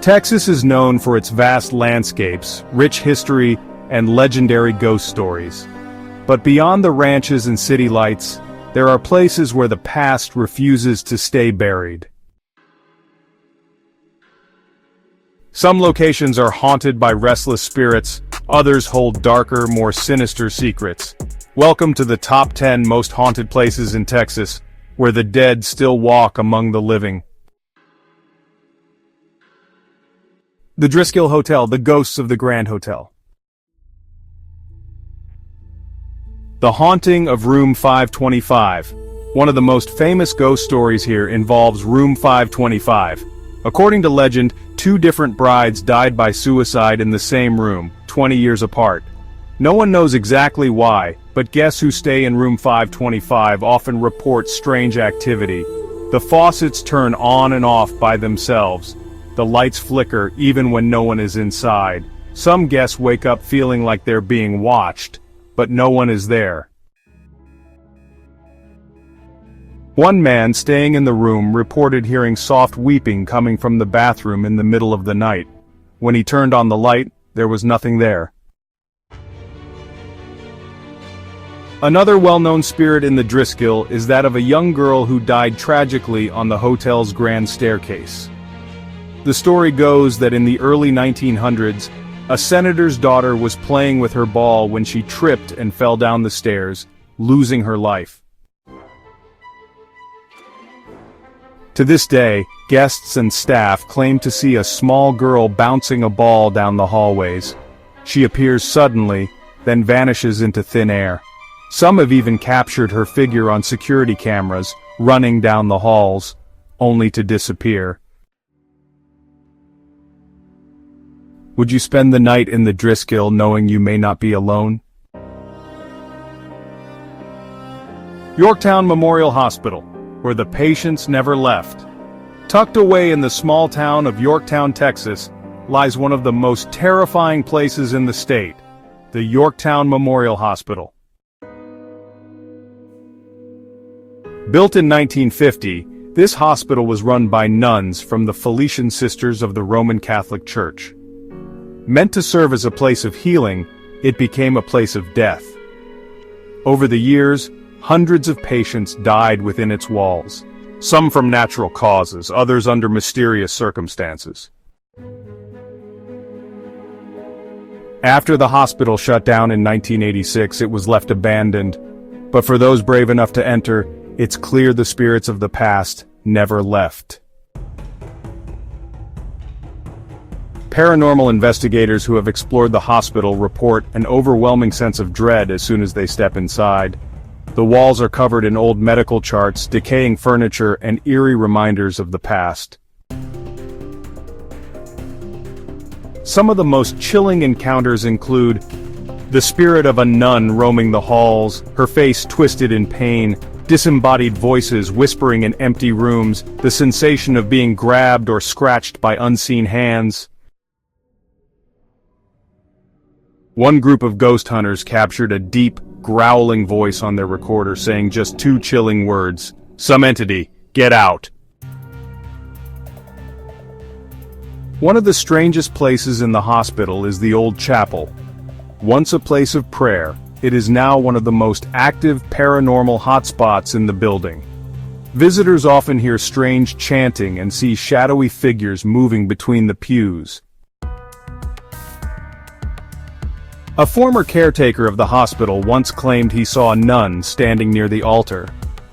Texas is known for its vast landscapes, rich history, and legendary ghost stories. But beyond the ranches and city lights, there are places where the past refuses to stay buried. Some locations are haunted by restless spirits, others hold darker, more sinister secrets. Welcome to the top 10 most haunted places in Texas, where the dead still walk among the living. The Driskill Hotel, the ghosts of the Grand Hotel. The haunting of Room 525. One of the most famous ghost stories here involves Room 525. According to legend, 2 different brides died by suicide in the same room, 20 years apart. No one knows exactly why, but guests who stay in Room 525 often report strange activity. The faucets turn on and off by themselves. The lights flicker even when no one is inside. Some guests wake up feeling like they're being watched, but no one is there. One man staying in the room reported hearing soft weeping coming from the bathroom in the middle of the night. When he turned on the light, there was nothing there. Another well-known spirit in the Driskill is that of a young girl who died tragically on the hotel's grand staircase. The story goes that in the early 1900s, a senator's daughter was playing with her ball when she tripped and fell down the stairs, losing her life. To this day, guests and staff claim to see a small girl bouncing a ball down the hallways. She appears suddenly, then vanishes into thin air. Some have even captured her figure on security cameras, running down the halls, only to disappear. Would you spend the night in the Driskill knowing you may not be alone? Yorktown Memorial Hospital, where the patients never left. Tucked away in the small town of Yorktown, Texas, lies one of the most terrifying places in the state, the Yorktown Memorial Hospital. Built in 1950, this hospital was run by nuns from the Felician Sisters of the Roman Catholic Church. Meant to serve as a place of healing, it became a place of death. Over the years, hundreds of patients died within its walls, some from natural causes, others under mysterious circumstances. After the hospital shut down in 1986, it was left abandoned, but for those brave enough to enter, it's clear the spirits of the past never left. Paranormal investigators who have explored the hospital report an overwhelming sense of dread as soon as they step inside. The walls are covered in old medical charts, decaying furniture, and eerie reminders of the past. Some of the most chilling encounters include the spirit of a nun roaming the halls, her face twisted in pain, disembodied voices whispering in empty rooms, the sensation of being grabbed or scratched by unseen hands. One group of ghost hunters captured a deep, growling voice on their recorder saying just 2 chilling words, "Some entity, get out." One of the strangest places in the hospital is the old chapel. Once a place of prayer, it is now one of the most active paranormal hotspots in the building. Visitors often hear strange chanting and see shadowy figures moving between the pews. A former caretaker of the hospital once claimed he saw a nun standing near the altar.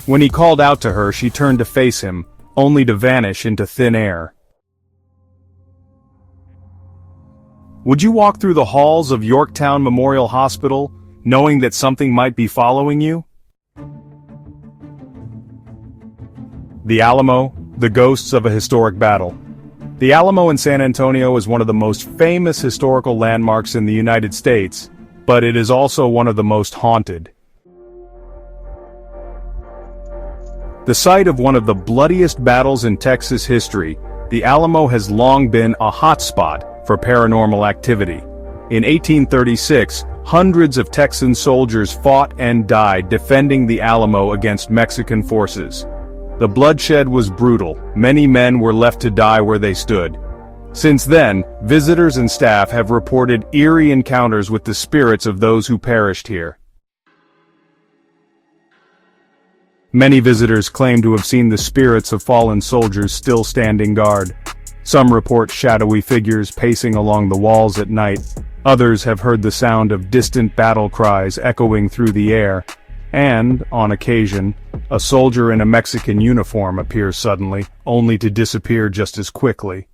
When he called out to her, she turned to face him, only to vanish into thin air. Would you walk through the halls of Yorktown Memorial Hospital, knowing that something might be following you? The Alamo, the ghosts of a historic battle. The Alamo in San Antonio is one of the most famous historical landmarks in the United States, but it is also one of the most haunted. The site of one of the bloodiest battles in Texas history, the Alamo has long been a hotspot for paranormal activity. In 1836, hundreds of Texan soldiers fought and died defending the Alamo against Mexican forces. The bloodshed was brutal. Many men were left to die where they stood. Since then, visitors and staff have reported eerie encounters with the spirits of those who perished here. Many visitors claim to have seen the spirits of fallen soldiers still standing guard. Some report shadowy figures pacing along the walls at night. Others have heard the sound of distant battle cries echoing through the air. And, on occasion, a soldier in a Mexican uniform appears suddenly, only to disappear just as quickly.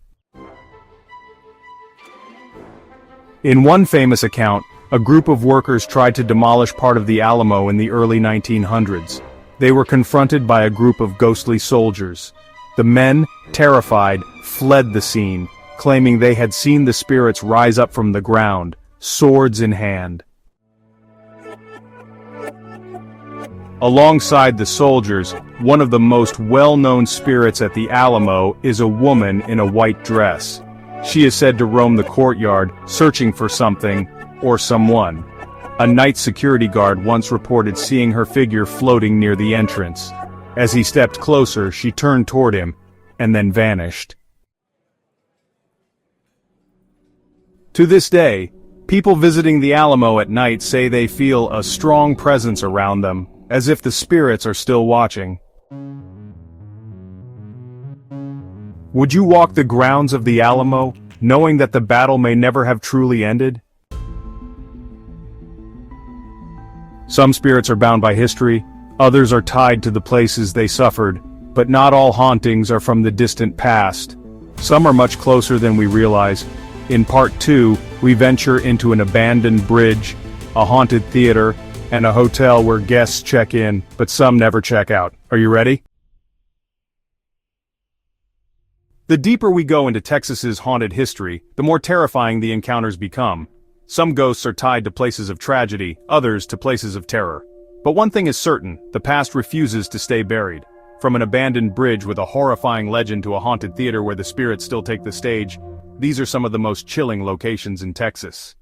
In one famous account, a group of workers tried to demolish part of the Alamo in the early 1900s. They were confronted by a group of ghostly soldiers. The men, terrified, fled the scene, claiming they had seen the spirits rise up from the ground, swords in hand. Alongside the soldiers, one of the most well-known spirits at the Alamo is a woman in a white dress. She is said to roam the courtyard, searching for something, or someone. A night security guard once reported seeing her figure floating near the entrance. As he stepped closer, she turned toward him, and then vanished. To this day, people visiting the Alamo at night say they feel a strong presence around them, as if the spirits are still watching. Would you walk the grounds of the Alamo, knowing that the battle may never have truly ended? Some spirits are bound by history, others are tied to the places they suffered, but not all hauntings are from the distant past. Some are much closer than we realize. In part 2, we venture into an abandoned bridge, a haunted theater, and a hotel where guests check in, but some never check out. Are you ready? The deeper we go into Texas's haunted history, the more terrifying the encounters become. Some ghosts are tied to places of tragedy, others to places of terror. But one thing is certain, the past refuses to stay buried. From an abandoned bridge with a horrifying legend to a haunted theater where the spirits still take the stage, these are some of the most chilling locations in Texas.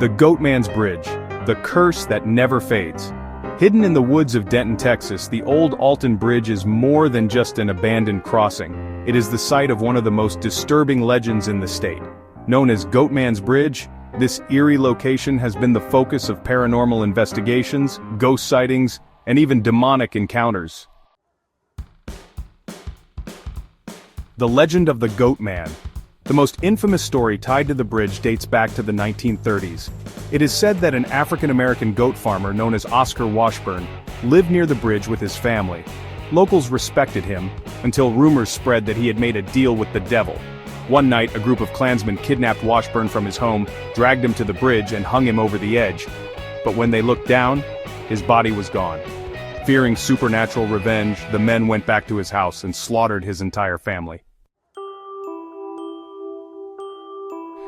The Goatman's Bridge, the curse that never fades. Hidden in the woods of Denton, Texas, the old Alton Bridge is more than just an abandoned crossing. It is the site of one of the most disturbing legends in the state. Known as Goatman's Bridge, this eerie location has been the focus of paranormal investigations, ghost sightings, and even demonic encounters. The legend of the Goatman. The most infamous story tied to the bridge dates back to the 1930s. It is said that an African-American goat farmer known as Oscar Washburn lived near the bridge with his family. Locals respected him, until rumors spread that he had made a deal with the devil. One night, a group of Klansmen kidnapped Washburn from his home, dragged him to the bridge and hung him over the edge. But when they looked down, his body was gone. Fearing supernatural revenge, the men went back to his house and slaughtered his entire family.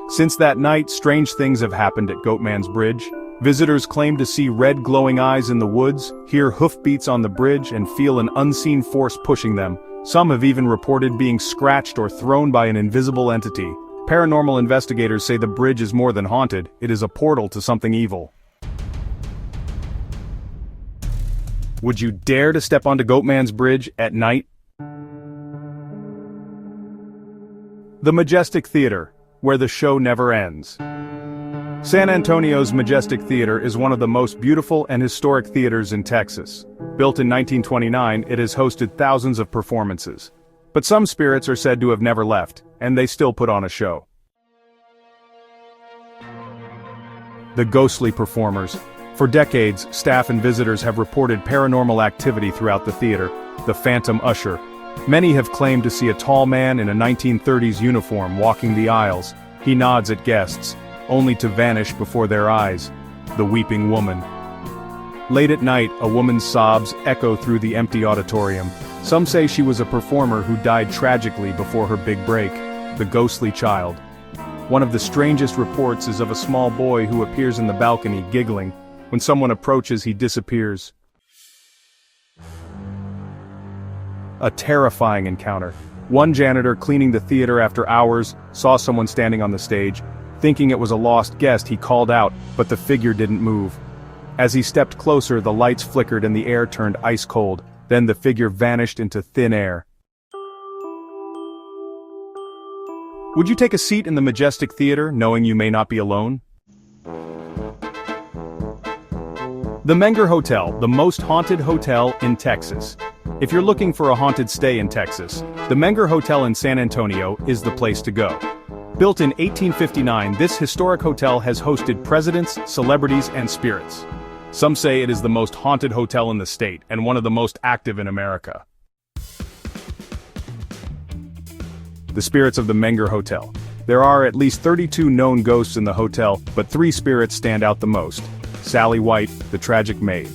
Since that night, strange things have happened at Goatman's Bridge. Visitors claim to see red glowing eyes in the woods, hear hoofbeats on the bridge, and feel an unseen force pushing them. Some have even reported being scratched or thrown by an invisible entity. Paranormal investigators say the bridge is more than haunted, it is a portal to something evil. Would you dare to step onto Goatman's Bridge at night? The Majestic Theatre, where the show never ends. San Antonio's Majestic Theatre is one of the most beautiful and historic theaters in Texas. Built in 1929, it has hosted thousands of performances. But some spirits are said to have never left, and they still put on a show. The ghostly performers. For decades, staff and visitors have reported paranormal activity throughout the theater. The Phantom Usher. Many have claimed to see a tall man in a 1930s uniform walking the aisles. He nods at guests, only to vanish before their eyes. The Weeping Woman. Late at night, a woman's sobs echo through the empty auditorium. Some say she was a performer who died tragically before her big break. The Ghostly Child. One of the strangest reports is of a small boy who appears in the balcony giggling. When someone approaches, he disappears. A terrifying encounter. One janitor cleaning the theater after hours saw someone standing on the stage. Thinking it was a lost guest, he called out, but the figure didn't move. As he stepped closer, the lights flickered and the air turned ice cold. Then the figure vanished into thin air. Would you take a seat in the Majestic Theatre, knowing you may not be alone? The Menger Hotel, the most haunted hotel in Texas. If you're looking for a haunted stay in Texas, the Menger Hotel in San Antonio is the place to go. Built in 1859, this historic hotel has hosted presidents, celebrities, and spirits. Some say it is the most haunted hotel in the state, and one of the most active in America. The spirits of the Menger Hotel. There are at least 32 known ghosts in the hotel, but 3 spirits stand out the most. Sally White, the tragic maid.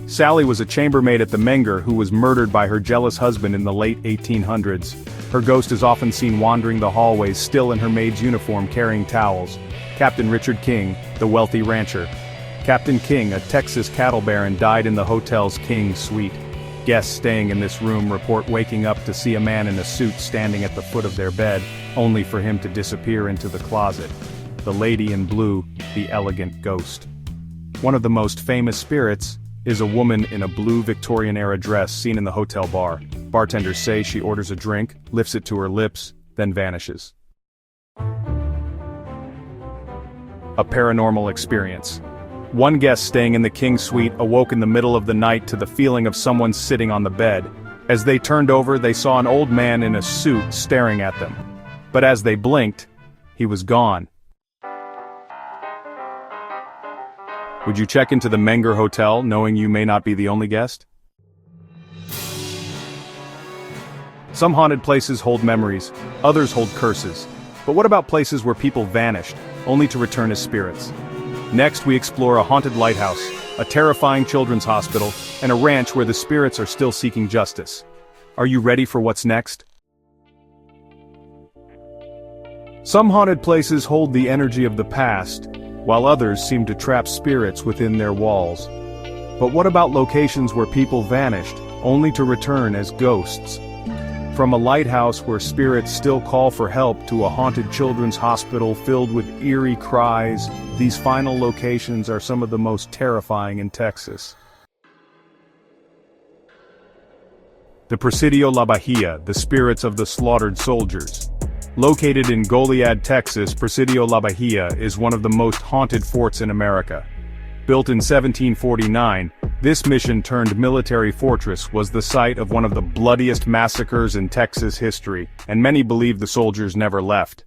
Sally was a chambermaid at the Menger who was murdered by her jealous husband in the late 1800s. Her ghost is often seen wandering the hallways still in her maid's uniform carrying towels. Captain Richard King, the wealthy rancher. Captain King, a Texas cattle baron, died in the hotel's King Suite. Guests staying in this room report waking up to see a man in a suit standing at the foot of their bed, only for him to disappear into the closet. The lady in blue, the elegant ghost. One of the most famous spirits is a woman in a blue Victorian-era dress seen in the hotel bar. Bartenders say she orders a drink, lifts it to her lips, then vanishes. A paranormal experience. One guest staying in the King Suite awoke in the middle of the night to the feeling of someone sitting on the bed. As they turned over, they saw an old man in a suit staring at them. But as they blinked, he was gone. Would you check into the Menger Hotel, knowing you may not be the only guest? Some haunted places hold memories, others hold curses. But what about places where people vanished, only to return as spirits? Next, we explore a haunted lighthouse, a terrifying children's hospital, and a ranch where the spirits are still seeking justice. Are you ready for what's next? Some haunted places hold the energy of the past, while others seem to trap spirits within their walls. But what about locations where people vanished, only to return as ghosts? From a lighthouse where spirits still call for help to a haunted children's hospital filled with eerie cries, these final locations are some of the most terrifying in Texas. The Presidio La Bahia, the spirits of the slaughtered soldiers. Located in Goliad, Texas, Presidio La Bahia is one of the most haunted forts in America. Built in 1749, this mission-turned-military fortress was the site of one of the bloodiest massacres in Texas history, and many believe the soldiers never left.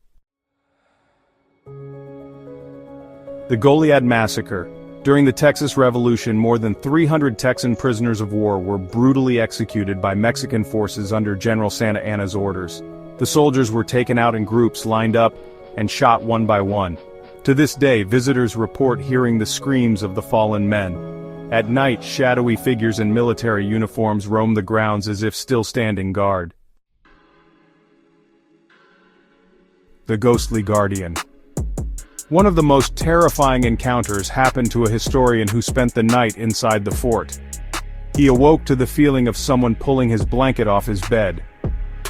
The Goliad Massacre. During the Texas Revolution, more than 300 Texan prisoners of war were brutally executed by Mexican forces under General Santa Anna's orders. The soldiers were taken out in groups lined up and shot one by one. To this day, visitors report hearing the screams of the fallen men. At night, shadowy figures in military uniforms roam the grounds as if still standing guard. The Ghostly Guardian. One of the most terrifying encounters happened to a historian who spent the night inside the fort. He awoke to the feeling of someone pulling his blanket off his bed.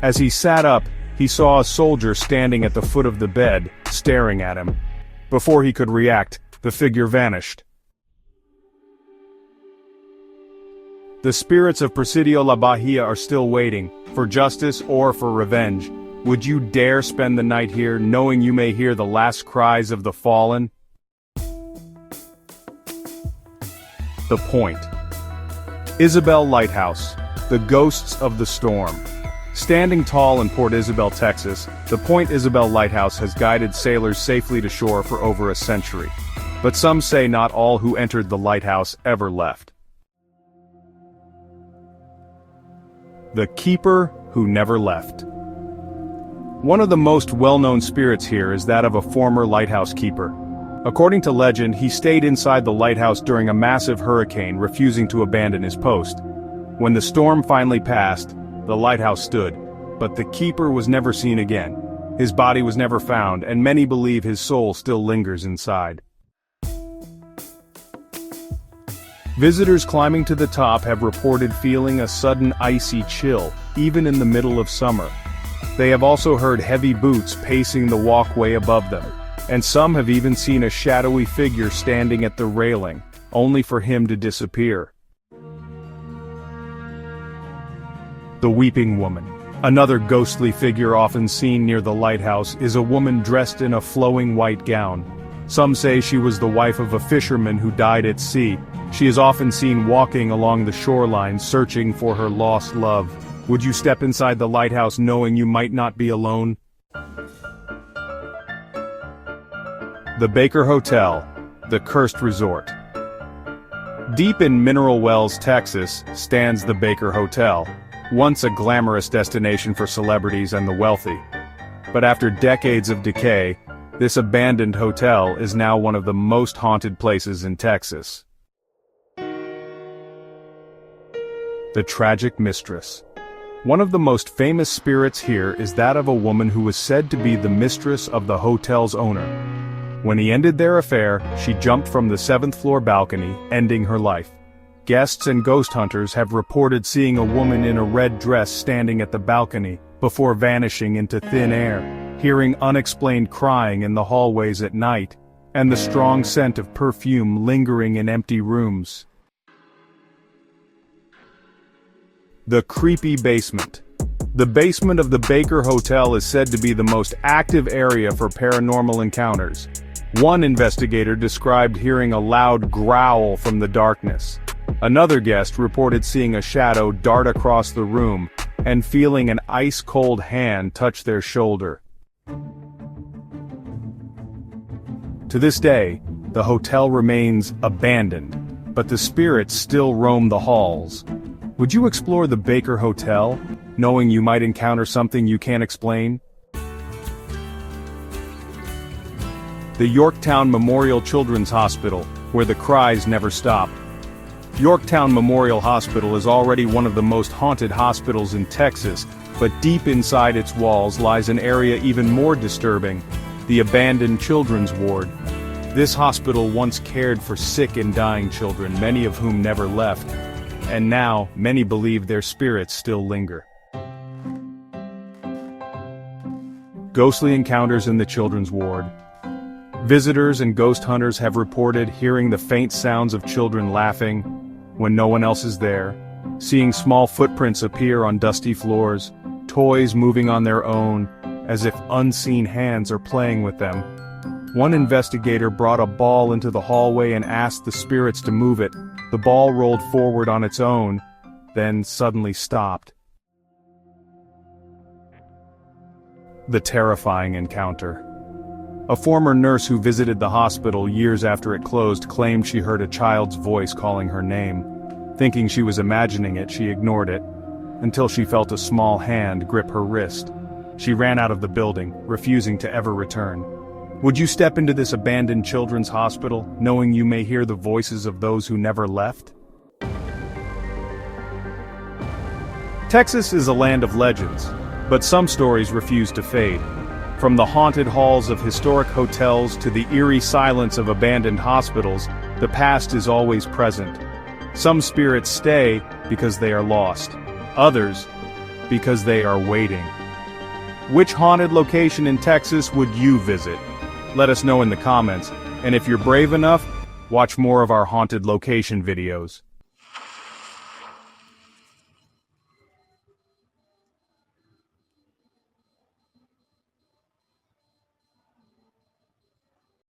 As he sat up, he saw a soldier standing at the foot of the bed, staring at him. Before he could react, the figure vanished. The spirits of Presidio La Bahia are still waiting, for justice or for revenge. Would you dare spend the night here, knowing you may hear the last cries of the fallen? The Point. Isabel Lighthouse, the ghosts of the storm. Standing tall in Port Isabel, Texas, the Point Isabel Lighthouse has guided sailors safely to shore for over a century. But some say not all who entered the lighthouse ever left. The Keeper Who Never Left. One of the most well-known spirits here is that of a former lighthouse keeper. According to legend, he stayed inside the lighthouse during a massive hurricane, refusing to abandon his post. When the storm finally passed, the lighthouse stood, but the keeper was never seen again. His body was never found, and many believe his soul still lingers inside. Visitors climbing to the top have reported feeling a sudden icy chill, even in the middle of summer. They have also heard heavy boots pacing the walkway above them, and some have even seen a shadowy figure standing at the railing, only for him to disappear. The Weeping Woman. Another ghostly figure often seen near the lighthouse is a woman dressed in a flowing white gown. Some say she was the wife of a fisherman who died at sea. She is often seen walking along the shoreline searching for her lost love. Would you step inside the lighthouse knowing you might not be alone? The Baker Hotel, the cursed resort. Deep in Mineral Wells, Texas, stands the Baker Hotel, once a glamorous destination for celebrities and the wealthy. But after decades of decay, this abandoned hotel is now one of the most haunted places in Texas. The Tragic Mistress. One of the most famous spirits here is that of a woman who was said to be the mistress of the hotel's owner. When he ended their affair, she jumped from the 7th floor balcony, ending her life. Guests and ghost hunters have reported seeing a woman in a red dress standing at the balcony, before vanishing into thin air, hearing unexplained crying in the hallways at night, and the strong scent of perfume lingering in empty rooms. The creepy basement. The basement of the Baker Hotel is said to be the most active area for paranormal encounters. One investigator described hearing a loud growl from the darkness. Another guest reported seeing a shadow dart across the room, and feeling an ice-cold hand touch their shoulder. To this day, the hotel remains abandoned, but the spirits still roam the halls. Would you explore the Baker Hotel, knowing you might encounter something you can't explain? The Yorktown Memorial Children's Hospital, where the cries never stop. Yorktown Memorial Hospital is already one of the most haunted hospitals in Texas, but deep inside its walls lies an area even more disturbing, the abandoned children's ward. This hospital once cared for sick and dying children, many of whom never left, and now many believe their spirits still linger. Ghostly encounters in the children's ward. Visitors and ghost hunters have reported hearing the faint sounds of children laughing when no one else is there, seeing small footprints appear on dusty floors, toys moving on their own, as if unseen hands are playing with them. One investigator brought a ball into the hallway and asked the spirits to move it. The ball rolled forward on its own, then suddenly stopped. The terrifying encounter. A former nurse who visited the hospital years after it closed claimed she heard a child's voice calling her name. Thinking she was imagining it, she ignored it, until she felt a small hand grip her wrist. She ran out of the building, refusing to ever return. Would you step into this abandoned children's hospital, knowing you may hear the voices of those who never left? Texas is a land of legends, but some stories refuse to fade. From the haunted halls of historic hotels to the eerie silence of abandoned hospitals, the past is always present. Some spirits stay because they are lost. Others, because they are waiting. Which haunted location in Texas would you visit? Let us know in the comments, and if you're brave enough, watch more of our haunted location videos.